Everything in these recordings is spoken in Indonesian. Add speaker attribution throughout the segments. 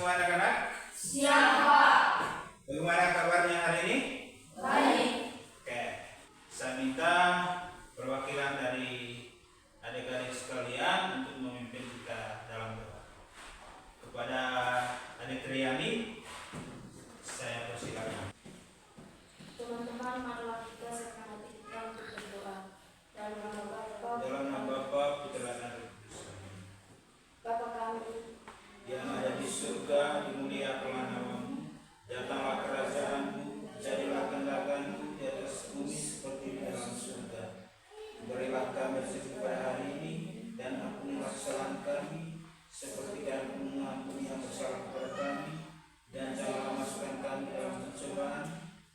Speaker 1: semua anak-anak?
Speaker 2: Siap, Pak.
Speaker 1: Bagaimana kabarnya hari ini?
Speaker 2: Baik.
Speaker 1: Oke, saya minta perwakilan dari adik-adik sekalian untuk memimpin kita dalam doa. Kepada adik Triani, saya persilakan.
Speaker 2: Teman-teman, marilah kita serahkan hati kita untuk berdoa. Dalam nama Bapa,
Speaker 1: Dalam nama Bapa, Putra dan Roh Kudus.
Speaker 2: Bapa kami
Speaker 1: Yang ada di surga, dimuliakanlah namamu, datanglah kerajaanmu, jadilah kehendakmu di atas bumi seperti di dalam surga. Berilah kami rezeki pada hari ini, dan ampunilah kesalahan kami, seperti kami mengampuni yang bersalah kepada kami, dan janganlah masukkan kami dalam pencobaan,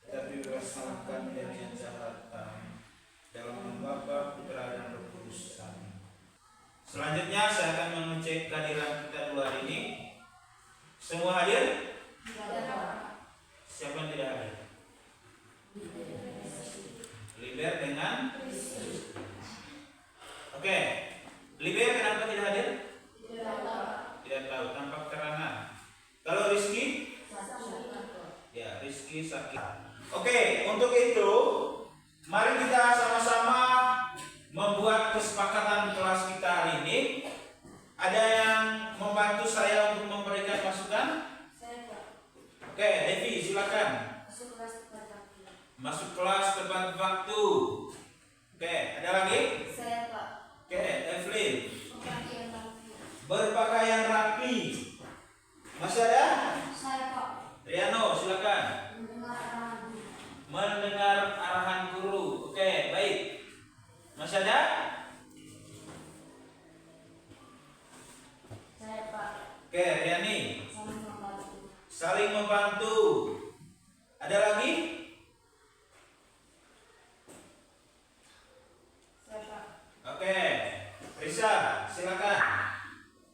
Speaker 1: tetapi bebaskanlah kami dari yang jahat. Amin. Dalam nama Bapa, Putra dan Roh Kudus. Amin. Selanjutnya saya akan mengecek kehadiran kita dua hari ini. Semua hadir? Siapa yang tidak hadir? Liber dengan? Oke. Liber kenapa tidak hadir? Tidak tahu, tampak terangan. Kalau Rizky? Ya, Rizky sakit. Oke, untuk itu mari kita sama-sama membuat kesepakatan kelas kita hari ini. Ada yang membantu saya untuk memberikan masukan?
Speaker 2: Saya, Pak.
Speaker 1: Oke, Devi silakan.
Speaker 2: Masuk kelas tepat waktu.
Speaker 1: Masuk kelas tepat waktu. Oke, ada lagi?
Speaker 2: Saya, Pak.
Speaker 1: Oke, Evelyn.
Speaker 2: Berpakaian rapi.
Speaker 1: Berpakaian rapi. Masih ada?
Speaker 2: Saya, Pak.
Speaker 1: Riano silakan.
Speaker 2: Mendengar arahan guru.
Speaker 1: Mendengar arahan guru. Oke, baik. Masih ada?
Speaker 2: Saya, Pak.
Speaker 1: Oke, Riani.
Speaker 2: Saling membantu.
Speaker 1: Saling membantu. Ada lagi?
Speaker 2: Saya, Pak.
Speaker 1: Oke, Risa, silakan.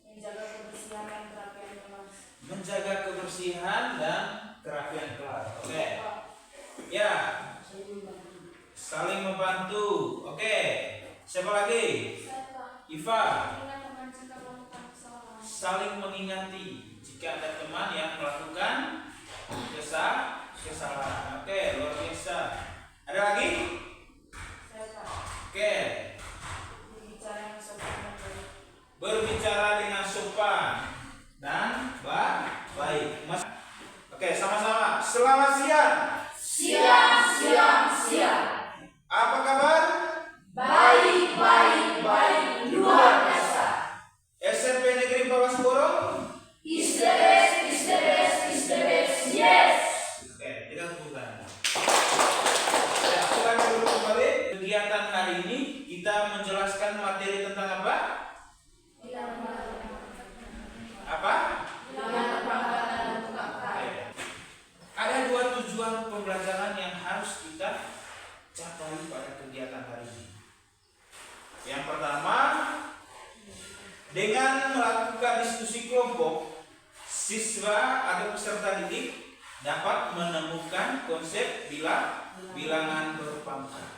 Speaker 2: Menjaga kebersihan dan kerapian kelas.
Speaker 1: Menjaga kebersihan dan kerapian kelas. Oke.
Speaker 2: Pak.
Speaker 1: Ya,
Speaker 2: Saling membantu.
Speaker 1: saling membantu. Oke. Siapa lagi?
Speaker 2: Saya, Pak.
Speaker 1: Iva.
Speaker 2: Ingat teman jika melakukan kesalahan.
Speaker 1: Saling mengingati jika ada teman yang melakukan kesalahan. Oke, luar biasa. Ada lagi?
Speaker 2: Saya, Pak.
Speaker 1: Oke.
Speaker 2: Berbicara yang sopan dan baik.
Speaker 1: Berbicara dengan sopan dan baik. Mas. Oke, sama-sama. Selamat siang.
Speaker 2: Siap.
Speaker 1: Apa kabar?
Speaker 2: Baik. Luar biasa.
Speaker 1: SMP Negeri Bawasboro?
Speaker 2: Is the best. Yes.
Speaker 1: Oke, kita tepuk tangan. Ya, silakan dulu kembali. Kegiatan hari ini kita menjelaskan materi tentang apa? Apa? Oke. Ada dua tujuan pembelajaran yang harus kita capai pada kegiatan hari ini. Yang pertama, dengan melakukan diskusi kelompok, siswa atau peserta didik dapat menemukan konsep bilangan berpangkat.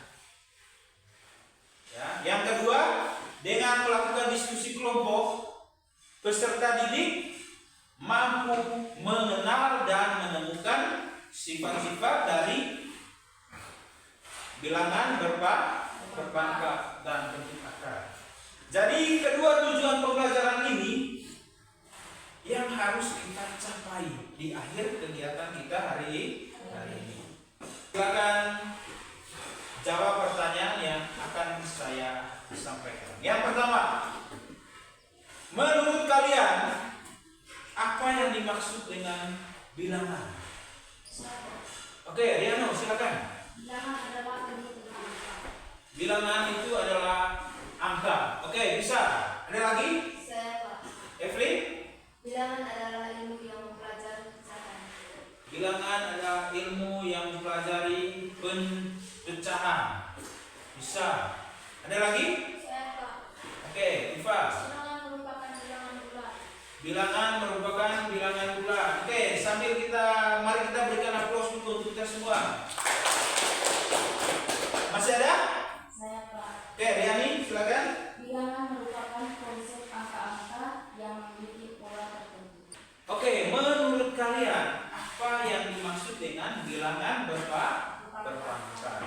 Speaker 1: Ya. Yang kedua, dengan melakukan diskusi kelompok, peserta didik mampu mengenal dan menemukan sifat-sifat dari bilangan berpangkat dan bentuk akar. Jadi kedua tujuan pembelajaran ini yang harus kita capai di akhir kegiatan kita hari ini. Silakan jawab pertanyaan yang akan saya sampaikan. Yang pertama, menurut kalian apa yang dimaksud dengan bilangan? Oke, Riano silakan.
Speaker 2: Bilangan adalah bentuk angka.
Speaker 1: Bilangan itu adalah angka. Oke, bisa. Ada lagi?
Speaker 2: Saya, Pak.
Speaker 1: Evelyn?
Speaker 2: Bilangan adalah ilmu yang mempelajari pecahan.
Speaker 1: Bilangan adalah ilmu yang mempelajari pecahan. Bisa. Ada lagi?
Speaker 2: Saya, Pak.
Speaker 1: Oke, Iva.
Speaker 2: Bilangan merupakan bilangan bulat.
Speaker 1: Bilangan merupakan bilangan bulat. Oke, sambil mari kita berikan aplaus dulu untuk kita semua. Masih ada?
Speaker 2: Saya, Pak.
Speaker 1: Oke, Riani, silakan.
Speaker 2: Bilangan merupakan konsep angka-angka yang memiliki pola tertentu.
Speaker 1: Oke, bilangan berpangkat.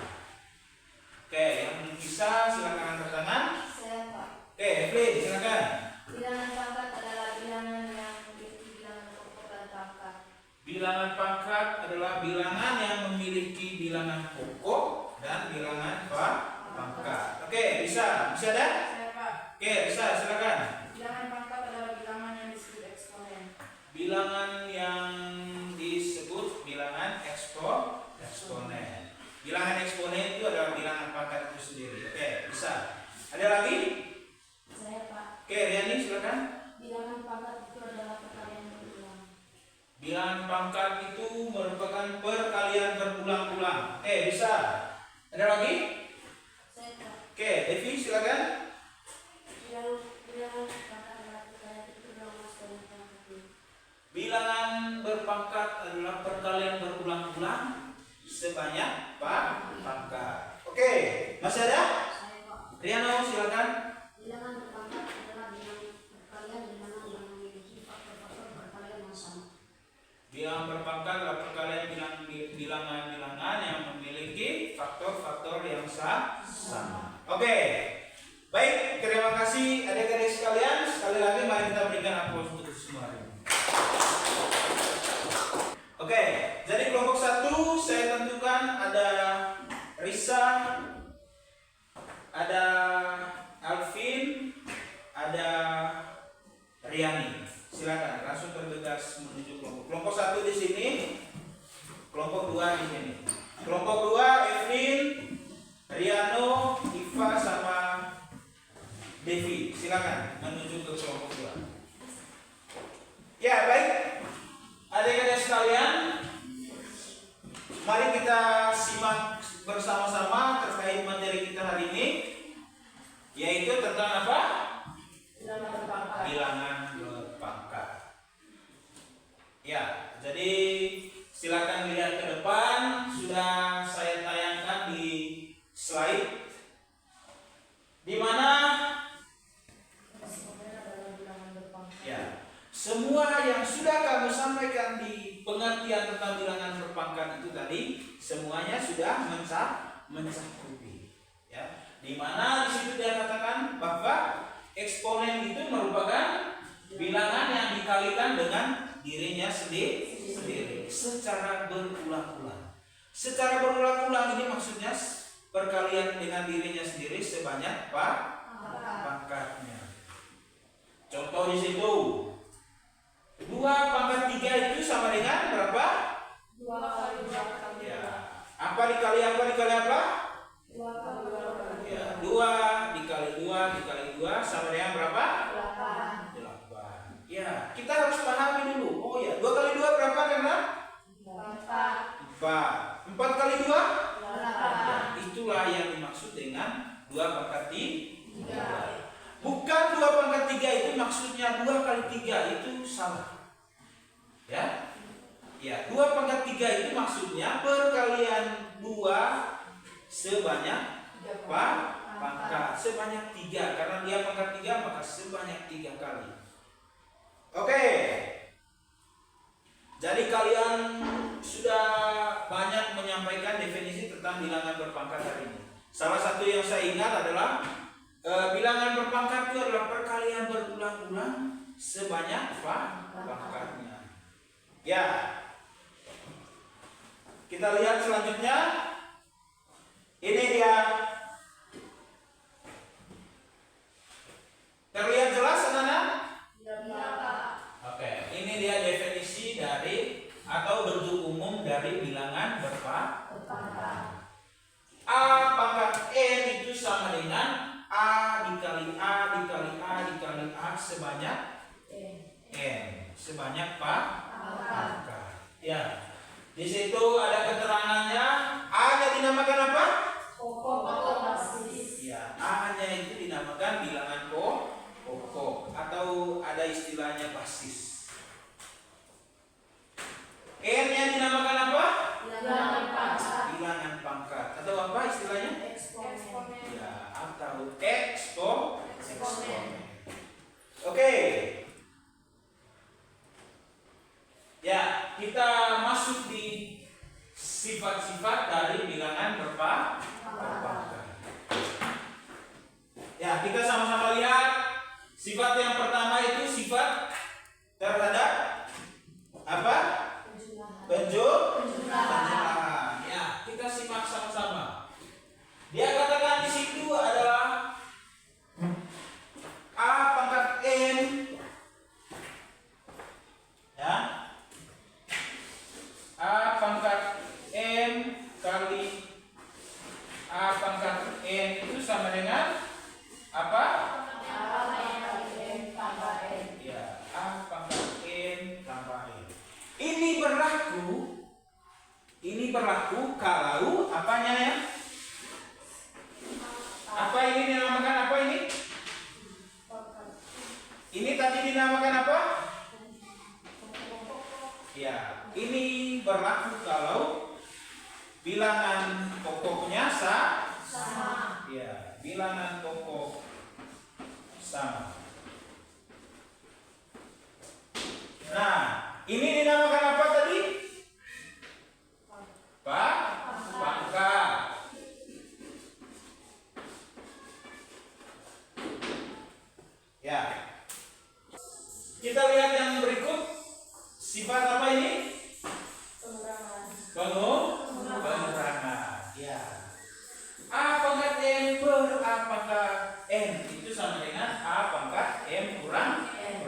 Speaker 1: Oke, yang bisa silakan angkat tangan.
Speaker 2: Saya, Pak.
Speaker 1: Oke, Evelyn silakan.
Speaker 2: Bilangan pangkat adalah bilangan yang memiliki bilangan pokok dan pangkat.
Speaker 1: Bilangan pangkat adalah bilangan yang memiliki bilangan pokok dan bilangan pangkat. Oke, bisa ada?
Speaker 3: Saya, Pak.
Speaker 1: Oke, bisa silakan.
Speaker 3: Bilangan pangkat adalah bilangan yang disebut eksponen.
Speaker 1: Bilangan yang disebut bilangan eksponen. Bilangan eksponen itu adalah bilangan pangkat itu sendiri. Oke, bisa. Ada lagi?
Speaker 2: Saya, Pak.
Speaker 1: Oke, Riani silakan.
Speaker 2: Bilangan pangkat itu adalah perkalian berulang.
Speaker 1: Bilangan pangkat itu merupakan perkalian berulang-ulang. Oke, bisa. Ada lagi?
Speaker 2: Saya, Pak.
Speaker 1: Oke, Devi silakan.
Speaker 2: Bilangan pangkat adalah perkalian berulang dan pangkat.
Speaker 1: Bilangan berpangkat adalah perkalian berulang-ulang sebanyak pangkat. Oke, masih ada?
Speaker 2: Saya, Pak.
Speaker 1: Riano silakan.
Speaker 2: Bilangan berpangkat adalah bilangan perkalian bilangan yang memiliki faktor-faktor perkalian yang sama.
Speaker 1: Bilangan berpangkat adalah perkalian bilangan yang memiliki faktor-faktor yang sama. Oke, baik, terima kasih adik-adik sekalian. Sekali lagi mari kita berikan aplaus untuk semua. Oke, jadi kelompok 1 saya tentukan ada Risa, ada Alvin, ada Riani. Silakan langsung bergegas menuju kelompok 1 di sini, kelompok 2 di sini. Kelompok 2 Evelyn, Riano, Iva sama Devi. Silakan menuju ke kelompok 2. Ya, baik. Adik-adik sekalian, mari kita simak bersama-sama terkait materi kita hari ini, yaitu tentang apa?
Speaker 3: Bilangan berpangkat.
Speaker 1: Bilangan berpangkat. Ya, jadi silakan lihat ke depan, sudah saya tayangkan di slide, di mana
Speaker 3: Eksponen adalah bilangan berpangkat.
Speaker 1: ya, semua yang sudah kamu sampaikan di pengertian tentang bilangan berpangkat itu tadi, semuanya sudah mencakupi. Ya, di mana di situ dia katakan bahwa eksponen itu merupakan bilangan yang dikalikan dengan dirinya sendiri secara berulang-ulang. Secara berulang-ulang ini maksudnya perkalian dengan dirinya sendiri sebanyak pangkatnya. Contoh di situ, 2 pangkat 3 itu sama dengan berapa?
Speaker 3: 2 kali 2 kali
Speaker 1: Ya. Apa dikali apa dikali apa?
Speaker 3: 2 kali 2 kali
Speaker 1: Ya, 2 dikali 2 sama dengan berapa?
Speaker 3: 8.
Speaker 1: 8. Ya, kita harus pahami dulu. Oh ya, 2 kali 2 berapa karena? 4. 4 kali 2?
Speaker 3: 8.
Speaker 1: Itulah yang dimaksud dengan 2 pangkat 3.
Speaker 3: 3.
Speaker 1: Bukan 2 pangkat 3 itu maksudnya 2 kali 3 itu salah. Ya. Ya, 2 pangkat 3 itu maksudnya perkalian 2 sebanyak pangkat sebanyak 3, karena dia pangkat 3 maka sebanyak 3 kali. Oke. Jadi kalian sudah banyak menyampaikan definisi tentang bilangan berpangkat hari ini. Salah satu yang saya ingat adalah bilangan berpangkat itu adalah perkalian berulang-ulang sebanyak pangkatnya. Ya. Kita lihat selanjutnya. Ini dia. Terlihat jelas, anak-anak?
Speaker 3: Iya,
Speaker 1: Oke, ini dia definisi dari atau bentuk umum dari bilangan berpangkat. A pangkat n itu sama dengan A dikali A dikali A dikali A sebanyak n, sebanyak pangkat. Ya, di situ ada keterangannya. A-nya dinamakan apa?
Speaker 3: pokok atau basis.
Speaker 1: Ya, A-nya itu dinamakan bilangan pokok atau ada istilahnya basis. N-nya dinamakan apa?
Speaker 3: Bilangan pangkat.
Speaker 1: Bilangan pangkat atau apa istilahnya?
Speaker 3: Eksponen.
Speaker 1: Ya, atau eksponen. Oke. Ya, kita masuk di sisi sifat-sifat dari bilangan berpangkat. Ya, kita sama-sama lihat. Sifat yang pertama itu sifat terhadap apa? Penjumlahan. Ya, kita simak sama-sama. Dia katakan di situ adalah A pangkat N, ya, A pangkat M kali A pangkat N itu sama dengan apa? Ya, A pangkat N tambah N. Ini berlaku kalau apanya ya? Apa ini dinamakan apa ini? Ini tadi dinamakan apa? Ya, ini berlaku kalau bilangan pokoknya sama. Ya, bilangan pokok sama. Nah, ini dinamakan apa tadi? Pangkat. Ya. Kita lihat yang berikut. Sifat apa ini? Pengurangan. Ya. A pangkat M per A pangkat N itu sama dengan A pangkat M kurang N.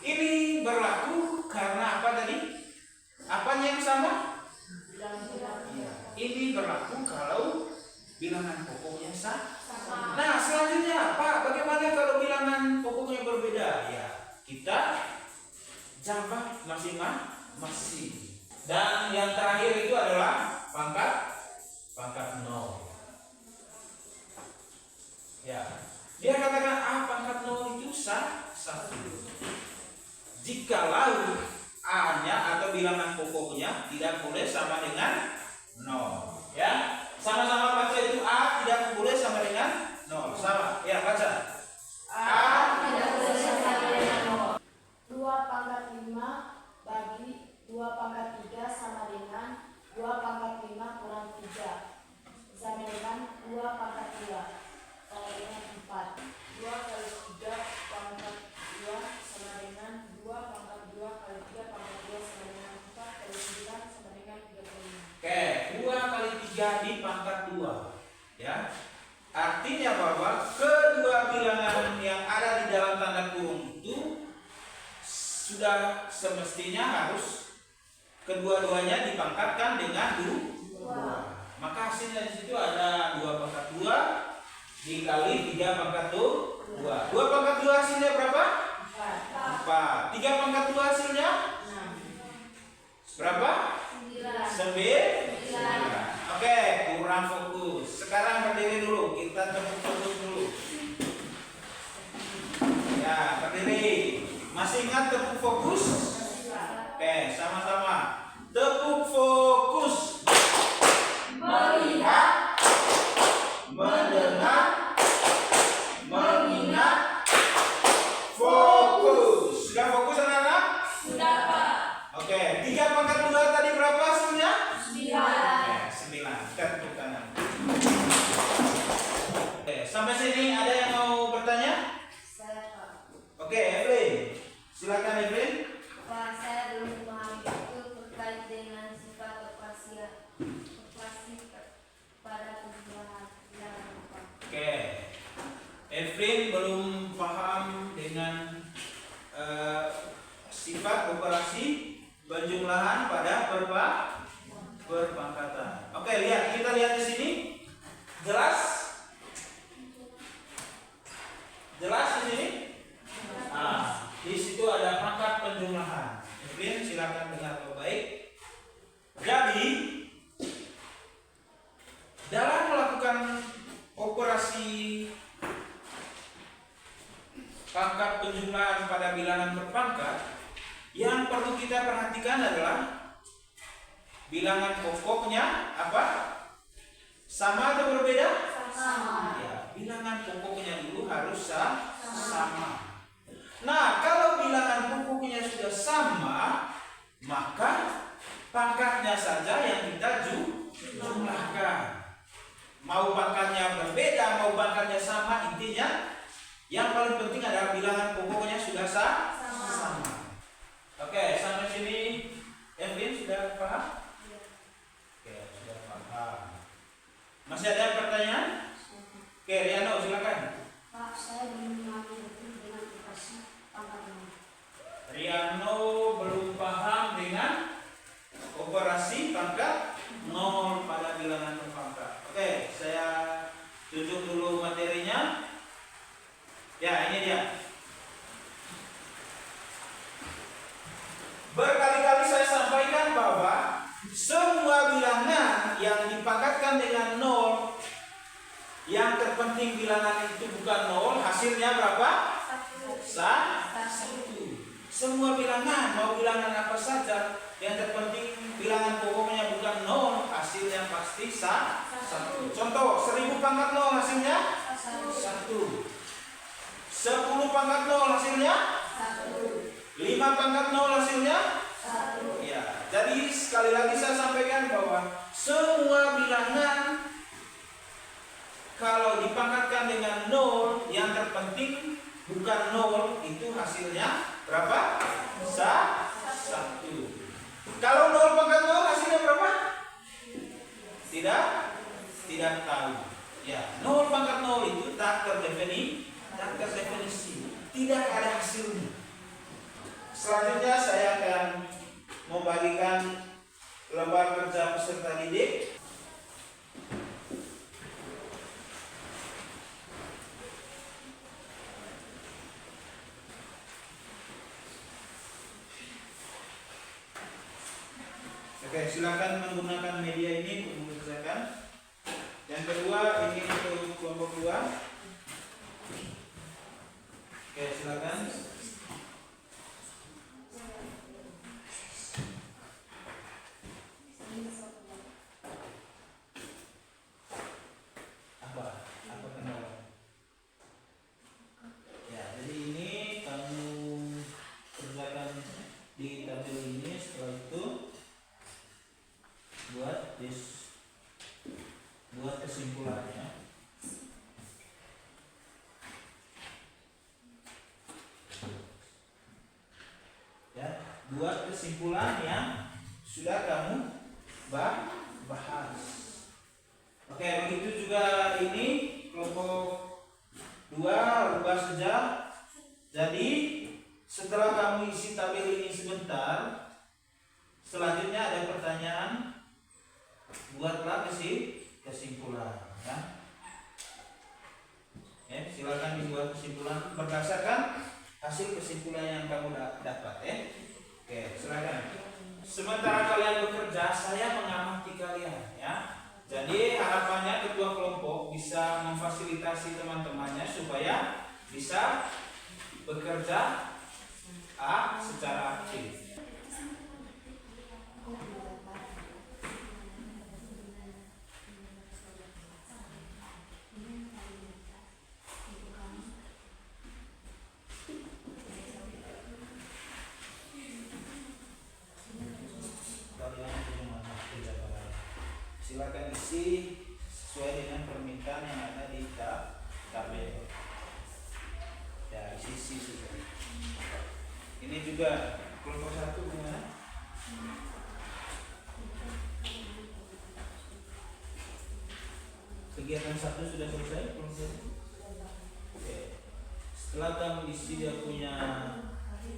Speaker 1: Ini berlaku karena apa tadi? Apanya yang sama? Ya. Ini berlaku kalau bilangan pokoknya sama. Nah, selanjutnya, Pak, bagaimana kalau bilangan pokoknya berbeda? Ya, kita jawab masing-masing. Dan yang terakhir itu adalah pangkat 0. Ya, dia katakan A pangkat 0 itu 1. Jikalau A-nya atau bilangan pokoknya tidak boleh sama dengan 0. Ya, sama-sama baca itu A tidak boleh sama dengan 0. Sama. Ya, baca. A
Speaker 3: tidak boleh sama dengan 0. 2 pangkat 5 bagi 2 pangkat 3 sama dengan 2 pangkat 5 kurang 3 sama dengan 2 pangkat 2 sama dengan 4. 2 kali 3 pangkat 2 sama dengan 2 pangkat 2 kali 3 pangkat 2 sama dengan 4 kali 9 sama dengan 35.
Speaker 1: Oke, 2 kali 3 di pangkat 2. Ya. Artinya bahwa kedua bilangan yang ada di dalam tanda kurung itu sudah semestinya harus kedua-duanya dipangkatkan dengan 2. Maka hasilnya di situ ada 2 pangkat 2 dikali 3 pangkat 2. 2 pangkat 2 hasilnya berapa? 4. 3 pangkat 2 hasilnya berapa? 9. Oke, kurang fokus. Sekarang berdiri dulu, kita tepuk fokus dulu. Ya, berdiri. Masih ingat tepuk fokus? Oke, sama-sama. Tepuk fokus. Melihat, mendengar, mengingat, fokus. Sudah fokus anak-anak?
Speaker 3: Sudah, Pak.
Speaker 1: Oke, 3 pangkat 2 tadi berapa hasilnya?
Speaker 3: 9.
Speaker 1: 9. Tepuk tangan. Oke, sampai sini ada yang mau bertanya?
Speaker 3: Saya, Pak.
Speaker 1: Oke, Evelyn. Silakan Evelyn.
Speaker 3: Pak, saya belum memahami itu terkait dengan sifat operasi pada penjumlahan bilangan, Pak.
Speaker 1: Oke. Evelyn belum paham dengan sifat operasi penjumlahan pada berpangkatan. Oke, kita lihat di sini. Jelas? Jelas di sini? Nah, di situ ada pangkat penjumlahan. Evelyn, silakan dengar baik. Jadi, dalam melakukan operasi pangkat penjumlahan pada bilangan berpangkat, yang perlu kita perhatikan adalah bilangan pokoknya apa? Sama atau berbeda?
Speaker 3: Sama.
Speaker 1: Ya, bilangan pokoknya dulu harus sama. Nah, kalau bilangan pokoknya sudah sama, maka pangkatnya saja yang kita Mau pangkatnya berbeda, mau pangkatnya sama, intinya yang paling penting adalah bilangan pokoknya sudah sama. Oke, sampai sini Evelyn sudah paham? Oke, sudah paham. Masih ada pertanyaan? Oke, Riano silakan.
Speaker 3: Pak, saya belum mengerti dengan operasi pangkat 5.
Speaker 1: Riano belum paham dengan operasi pangkat 0 pada bilangan berpangkat. Oke, saya tunjuk dulu materinya. Ya, ini dia. Berkali-kali saya sampaikan bahwa semua bilangan yang dipangkatkan dengan 0, yang terpenting bilangan itu bukan 0, hasilnya berapa? 1. Semua bilangan, mau bilangan apa saja, yang terpenting bilangan pokoknya bukan 0, hasilnya pasti 1. Contoh, 1000 pangkat 0 hasilnya 1. 10 pangkat 0 hasilnya 5 pangkat 0 hasilnya 1. Ya, jadi sekali lagi saya sampaikan bahwa semua bilangan kalau dipangkatkan dengan 0, yang terpenting bukan 0, itu hasilnya berapa? 1. Kalau 0 pangkat 0 hasilnya berapa? Tidak tahu. Ya, 0 pangkat 0 itu tak terdefinisi, tidak ada hasilnya. Selanjutnya saya akan membagikan lembar kerja peserta didik. Oke, silakan menggunakan media ini untuk mengerjakan. Yang kedua, ini untuk kelompok 2. Oke, silakan. Apa kendala? Ya, jadi ini kamu kerjakan di tabel ini. Setelah itu buat kesimpulannya. Ya, buat kesimpulan yang sudah kamu bahas. Oke, begitu juga ini kelompok 2, rubah saja. Jadi setelah kamu isi tabel ini sebentar, selanjutnya ada pertanyaan, buatlah kesimpulan. Ya. Silakan dibuat kesimpulan berdasarkan hasil kesimpulan yang kamu dapat. Oke, silakan. Sementara kalian bekerja, saya mengamati kalian. Ya. Jadi harapannya ketua kelompok bisa memfasilitasi teman-temannya supaya bisa bekerja secara aktif. Silakan isi sesuai dengan permintaan yang ada di tabel. Ya, isi juga. Ini juga kelompok 1 gimana? Kegiatan 1 sudah selesai kelompok 1? Oke. Setelah kamu isi dia punya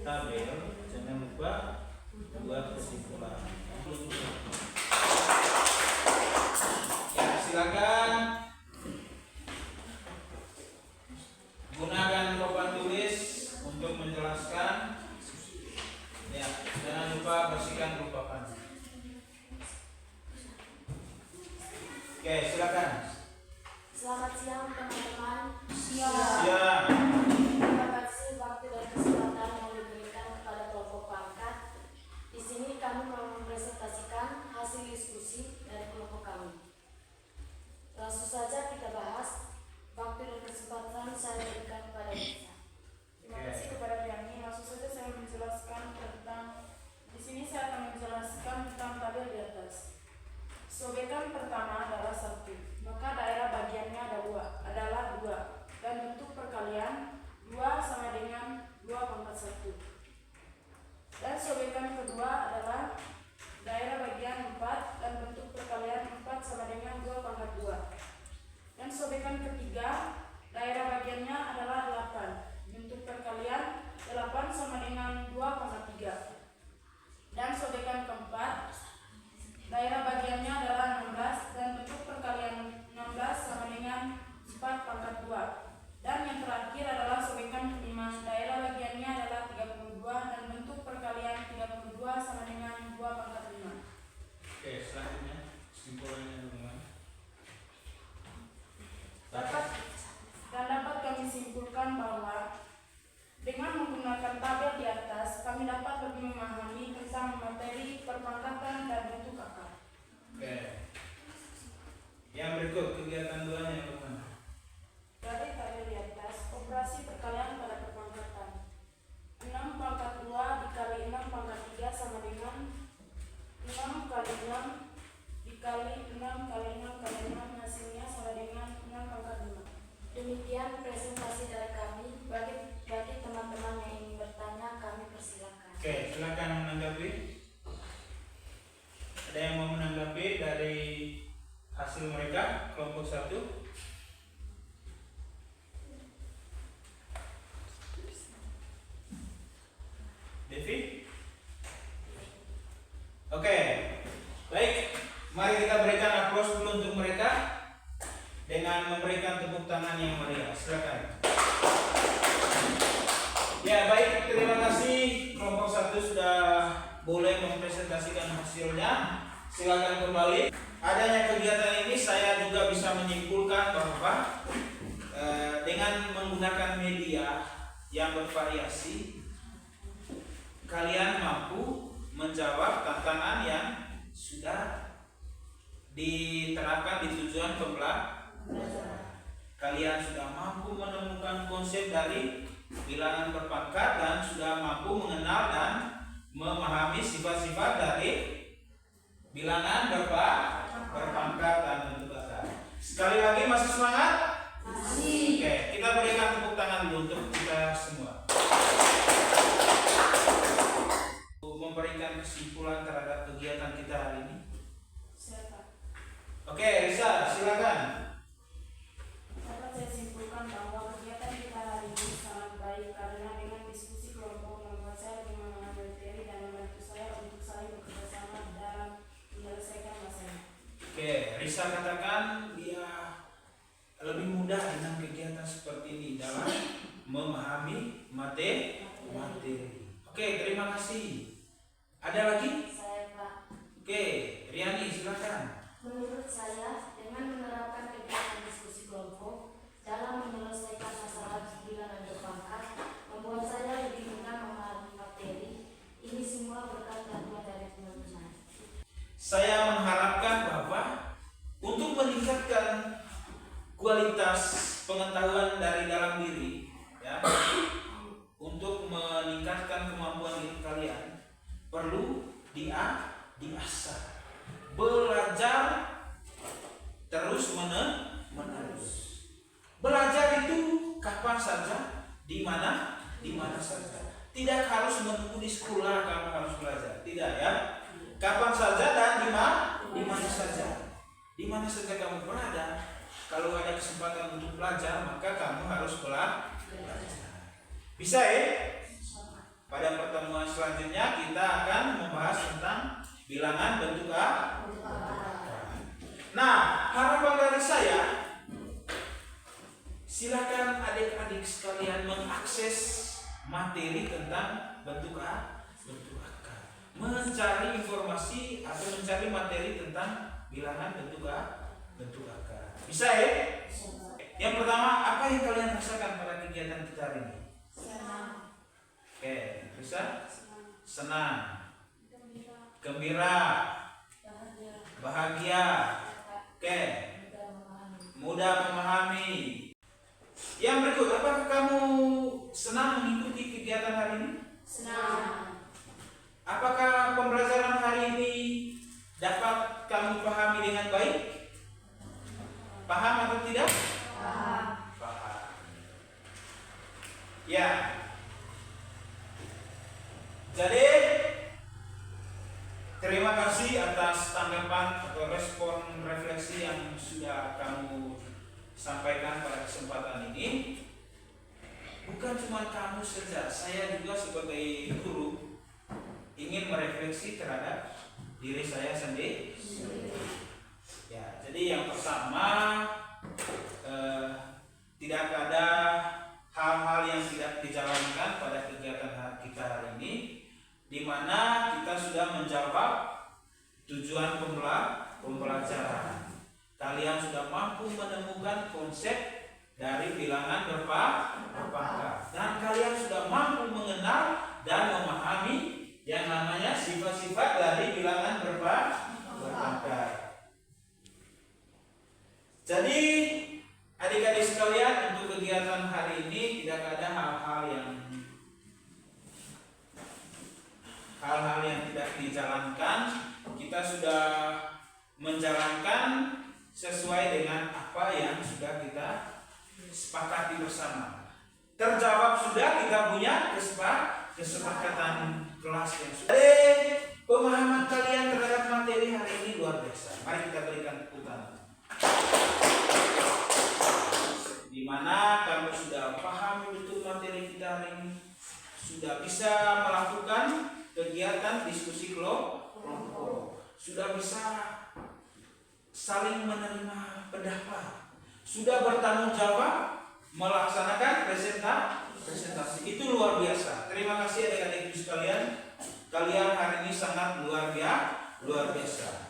Speaker 1: tabel, jangan lupa buat kesimpulan. Ya, silakan gunakan papan tulis untuk menjelaskan. Ya, jangan lupa bersihkan dulu papan. Oke, silakan.
Speaker 3: Selamat siang teman-teman.
Speaker 1: Siang.
Speaker 3: Terima kasih waktu dan kesempatan yang diberikan kepada kelompok pangkat. Di sini kami mau mempresentasikan hasil diskusi dari kelompok kami. Langsung saja kita bahas. Waktu dan kesempatan saya berikan kepada Nisa.
Speaker 2: Terima kasih kepada Riani. Langsung saja saya menjelaskan tentang, di sini saya akan menjelaskan tentang tabel di atas. Sobekan pertama adalah 1,
Speaker 1: silakan menanggapi. Ada yang mau menanggapi dari hasil mereka kelompok 1? Devi? Oke, baik. Mari kita berikan aplaus dulu untuk mereka dengan memberikan tepuk tangan yang meriah. Silakan. Ya, baik. Terima kasih. Kelompok 1 sudah boleh mempresentasikan hasilnya. Silakan kembali. Adanya kegiatan ini saya juga bisa menyimpulkan bahwa dengan menggunakan media yang bervariasi, kalian mampu menjawab tantangan yang sudah diterapkan di tujuan pembelajaran. Kalian sudah mampu menemukan konsep dari bilangan berpangkat dan sudah mampu mengenal dan memahami sifat-sifat dari bilangan berpangkat dan bentuk akar. Sekali lagi masih semangat?
Speaker 3: Masih.
Speaker 1: Oke, kita berikan tepuk tangan dulu untuk kita semua. Memberikan kesimpulan terhadap kegiatan kita hari ini. Oke, Risa, silakan.
Speaker 2: Dapat saya simpulkan bahwa kegiatan kita hari ini sangat baik karena dengan diskusi kelompok membuat saya lebih memahami materi dan membantu saya untuk saling bekerja sama dalam menyelesaikan masalah.
Speaker 1: Oke, Risa katakan dia lebih mudah dengan kegiatan seperti ini dalam memahami materi. Oke, terima kasih. Ada lagi?
Speaker 3: Saya, Pak.
Speaker 1: Oke, Riani, silakan.
Speaker 3: Menurut saya, dengan menerapkan kegiatan diskusi kelompok dalam menyelesaikan masalah bilangan berpangkat, membuat saya lebih mudah memahami materi. Ini semua berkat bantuan dari teman-teman.
Speaker 1: Saya mengharapkan bahwa untuk meningkatkan kualitas pengetahuan dari dalam diri, ya, untuk meningkatkan kemampuan diri kalian, perlu diasah. Belajar terus menerus. Belajar itu kapan saja, di mana saja. Tidak harus menunggu di sekolah kamu harus belajar. Tidak, ya. Kapan saja dan di mana saja. Di mana saja kamu berada, kalau ada kesempatan untuk belajar, maka kamu harus belajar. Bisa, ya? Pada pertemuan selanjutnya kita akan membahas tentang bilangan bentuk A. Nah, harapan dari saya, silakan adik-adik sekalian mengakses materi tentang bentuk A, bentuk akar, mencari informasi atau mencari materi tentang bilangan bentuk A, bentuk akar. Bisa, ya? Yang pertama, apa yang kalian rasakan pada kegiatan kita hari ini?
Speaker 2: Senang.
Speaker 1: Oke, bisa? Senang,
Speaker 2: Gembira.
Speaker 1: gembira, bahagia. Oke, mudah memahami. Yang berikut, apakah kamu senang mengikuti kegiatan hari ini?
Speaker 2: Senang.
Speaker 1: Apakah pembelajaran hari ini dapat kamu pahami dengan baik? Paham atau tidak?
Speaker 2: Paham.
Speaker 1: Paham. Ya. Jadi, terima kasih atas tanggapan atau respon refleksi yang sudah kamu sampaikan pada kesempatan ini. Bukan cuma kamu saja, saya juga sebagai guru ingin merefleksi terhadap diri saya sendiri. Ya, jadi yang pertama, tidak ada hal-hal yang tidak dijalankan pada kegiatan kita hari ini, di mana kita sudah menjawab tujuan pembelajaran. Kalian sudah mampu menemukan konsep dari bilangan berpangkat, dan kalian sudah mampu mengenal dan memahami yang namanya sifat-sifat dari bilangan berpangkat. Jadi adik-adik sekalian, untuk kegiatan hari ini tidak ada hal-hal yang tidak dijalankan. Kita sudah menjalankan sesuai dengan apa yang sudah kita sepakati bersama. Terjawab sudah, kita punya kesepakatan. kesepakatan kelas yang sudah. Pemahaman kalian terhadap materi hari ini luar biasa. Mari kita berikan tepuk tangan. Di mana kamu sudah paham betul materi kita hari ini, sudah bisa melakukan kegiatan diskusi kelompok, sudah bisa saling menerima pendapat, sudah bertanggung jawab melaksanakan presentasi. Itu luar biasa. Terima kasih adik-adikku sekalian. Kalian hari ini sangat luar biasa.